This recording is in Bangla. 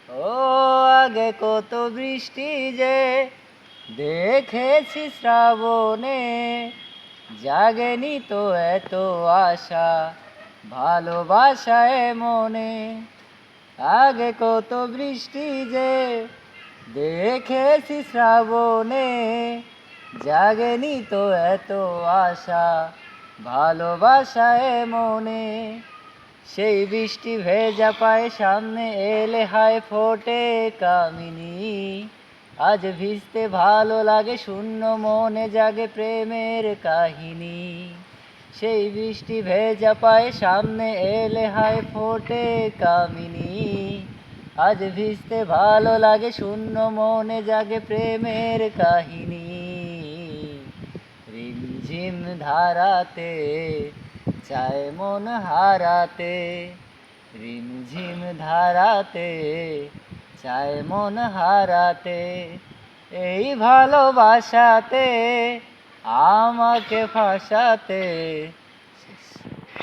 ও আগে কত বৃষ্টি যে দেখেছি শ্রাবণে, জাগেনি তো এত আশা ভালোবাসায় মনে। আগে কত বৃষ্টি যে দেখেছি শ্রাবণে, জাগেনি তো এত আশা ভালোবাসায় মনে। সেই বৃষ্টি ভেজা পায়ে সামনে এলে হায় ফোটে কামিনী। আজ ভিজতে ভালো লাগে, শূন্য মনে জাগে প্রেমের কাহিনী। সেই বৃষ্টি ভেজা পায়ে সামনে এলে হায় ফোটে কামিনী। আজ ভিজতে ভালো লাগে, শূন্য মনে জাগে প্রেমের কাহিনী। রিমঝিম ধারাতে চায় মন হারাতে, রিমঝিম ধারাতে চায় মন হারাতে। এই ভালোবাসাতে আমাকে ফাঁসাতে।